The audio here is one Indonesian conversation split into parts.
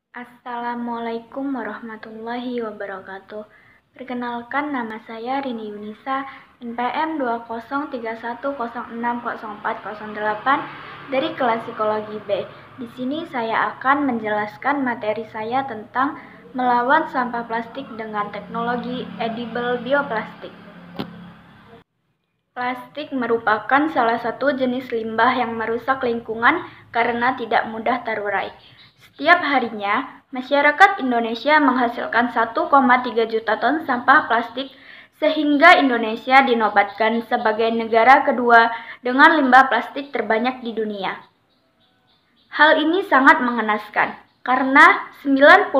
Assalamualaikum warahmatullahi wabarakatuh. Perkenalkan, nama saya Rini Yunisa, NPM 2031060408 dari kelas Psikologi B. Di sini saya akan menjelaskan materi saya tentang melawan sampah plastik dengan teknologi edible bioplastik. Plastik merupakan salah satu jenis limbah yang merusak lingkungan karena tidak mudah terurai. Setiap harinya, masyarakat Indonesia menghasilkan 1,3 juta ton sampah plastik, sehingga Indonesia dinobatkan sebagai negara kedua dengan limbah plastik terbanyak di dunia. Hal ini sangat mengenaskan, karena 90%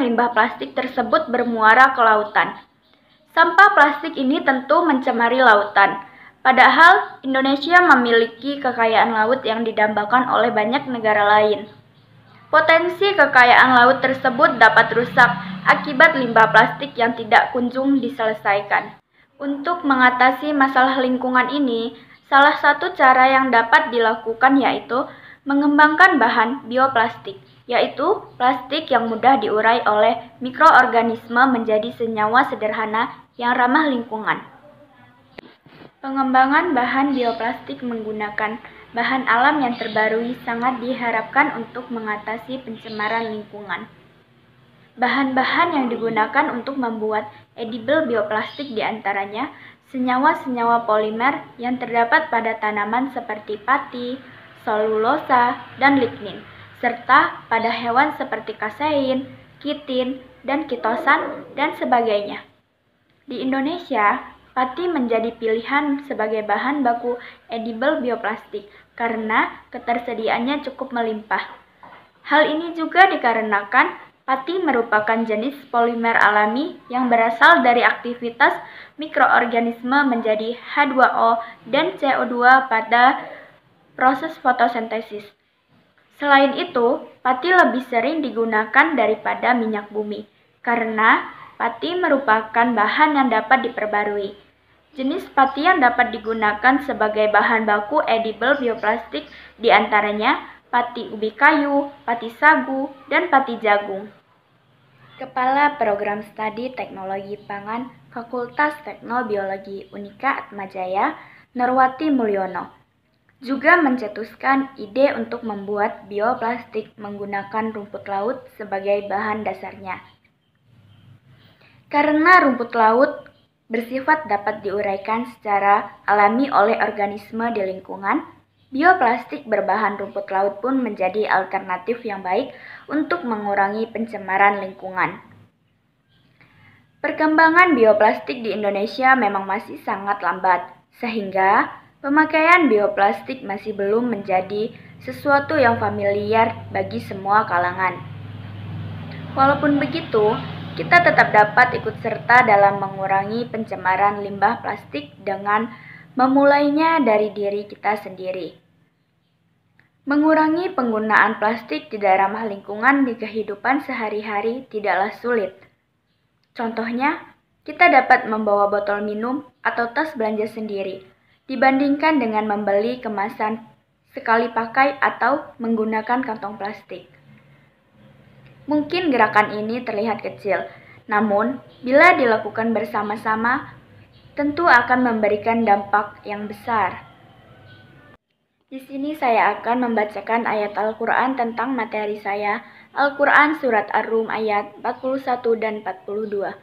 limbah plastik tersebut bermuara ke lautan. Sampah plastik ini tentu mencemari lautan. Padahal Indonesia memiliki kekayaan laut yang didambakan oleh banyak negara lain. Potensi kekayaan laut tersebut dapat rusak akibat limbah plastik yang tidak kunjung diselesaikan. Untuk mengatasi masalah lingkungan ini, salah satu cara yang dapat dilakukan yaitu mengembangkan bahan bioplastik, yaitu plastik yang mudah diurai oleh mikroorganisme menjadi senyawa sederhana yang ramah lingkungan. Pengembangan bahan bioplastik menggunakan bahan alam yang terbarui sangat diharapkan untuk mengatasi pencemaran lingkungan. Bahan-bahan yang digunakan untuk membuat edible bioplastik diantaranya senyawa-senyawa polimer yang terdapat pada tanaman seperti pati, selulosa, dan lignin, serta pada hewan seperti kasein, kitin, dan kitosan, dan sebagainya. Di Indonesia, pati menjadi pilihan sebagai bahan baku edible bioplastik karena ketersediaannya cukup melimpah. Hal ini juga dikarenakan pati merupakan jenis polimer alami yang berasal dari aktivitas mikroorganisme menjadi H2O dan CO2 pada proses fotosintesis. Selain itu, pati lebih sering digunakan daripada minyak bumi karena pati merupakan bahan yang dapat diperbarui. Jenis pati yang dapat digunakan sebagai bahan baku edible bioplastik diantaranya pati ubi kayu, pati sagu, dan pati jagung. Kepala Program Studi Teknologi Pangan Fakultas Teknobiologi Unika Atmajaya, Norwati Mulyono, juga mencetuskan ide untuk membuat bioplastik menggunakan rumput laut sebagai bahan dasarnya. Karena rumput laut bersifat dapat diuraikan secara alami oleh organisme di lingkungan, bioplastik berbahan rumput laut pun menjadi alternatif yang baik untuk mengurangi pencemaran lingkungan. Perkembangan bioplastik di Indonesia memang masih sangat lambat, sehingga pemakaian bioplastik masih belum menjadi sesuatu yang familiar bagi semua kalangan. Walaupun begitu, kita tetap dapat ikut serta dalam mengurangi pencemaran limbah plastik dengan memulainya dari diri kita sendiri. Mengurangi penggunaan plastik tidak ramah lingkungan di kehidupan sehari-hari tidaklah sulit. Contohnya, kita dapat membawa botol minum atau tas belanja sendiri, dibandingkan dengan membeli kemasan sekali pakai atau menggunakan kantong plastik. Mungkin gerakan ini terlihat kecil, namun bila dilakukan bersama-sama, tentu akan memberikan dampak yang besar. Di sini saya akan membacakan ayat Al-Quran tentang materi saya, Al-Quran Surat Ar-Rum ayat 41 dan 42.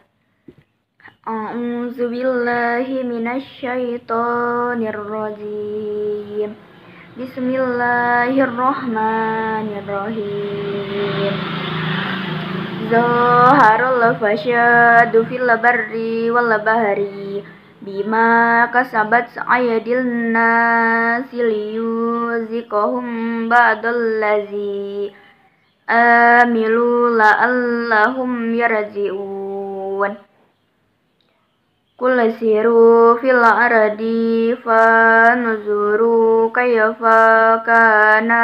A'udzubillahi minasyaitonirrajim. Bismillahirrahmanirrahim. Zaharul fasyadu fil barri wal bahri bima kasabat ayadil nasi liyuziqahum ba'dallazi amilu la'allahum yarji'un. Qul siru fil ardi fanzuru kayfa kana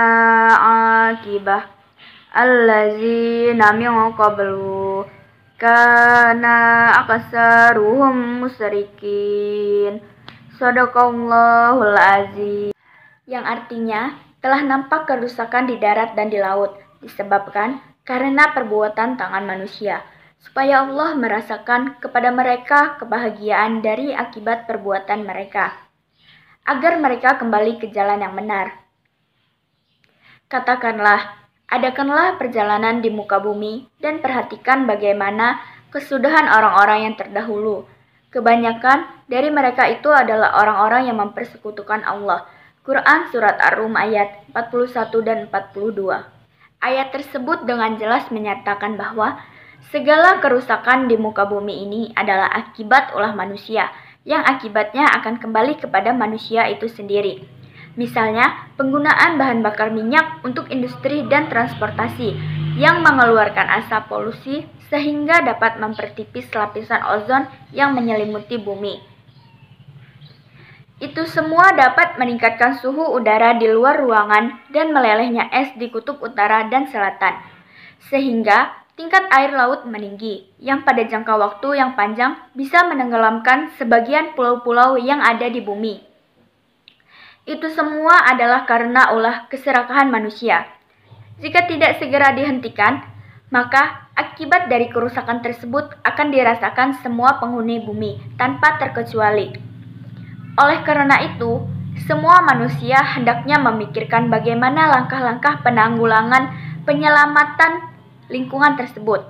akibah allazina min qablu kana aksaruhum musyrikin. Shadaqallahul azim. Yang artinya telah nampak kerusakan di darat dan di laut disebabkan karena perbuatan tangan manusia, supaya Allah merasakan kepada mereka kebahagiaan dari akibat perbuatan mereka, agar mereka kembali ke jalan yang benar. Katakanlah, adakanlah perjalanan di muka bumi dan perhatikan bagaimana kesudahan orang-orang yang terdahulu. Kebanyakan dari mereka itu adalah orang-orang yang mempersekutukan Allah. Quran Surat Ar-Rum ayat 41 dan 42. Ayat tersebut dengan jelas menyatakan bahwa segala kerusakan di muka bumi ini adalah akibat ulah manusia, yang akibatnya akan kembali kepada manusia itu sendiri. Misalnya, penggunaan bahan bakar minyak untuk industri dan transportasi yang mengeluarkan asap polusi sehingga dapat mempertipis lapisan ozon yang menyelimuti bumi. Itu semua dapat meningkatkan suhu udara di luar ruangan dan melelehnya es di kutub utara dan selatan, sehingga tingkat air laut meninggi, yang pada jangka waktu yang panjang bisa menenggelamkan sebagian pulau-pulau yang ada di bumi. Itu semua adalah karena ulah keserakahan manusia. Jika tidak segera dihentikan, maka akibat dari kerusakan tersebut akan dirasakan semua penghuni bumi tanpa terkecuali. Oleh karena itu, semua manusia hendaknya memikirkan bagaimana langkah-langkah penanggulangan penyelamatan lingkungan tersebut.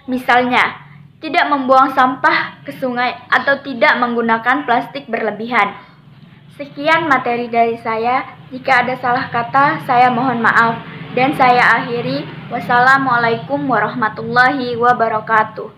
Misalnya, tidak membuang sampah ke sungai atau tidak menggunakan plastik berlebihan. Sekian materi dari saya. Jika ada salah kata, saya mohon maaf. Dan saya akhiri. Wassalamualaikum warahmatullahi wabarakatuh.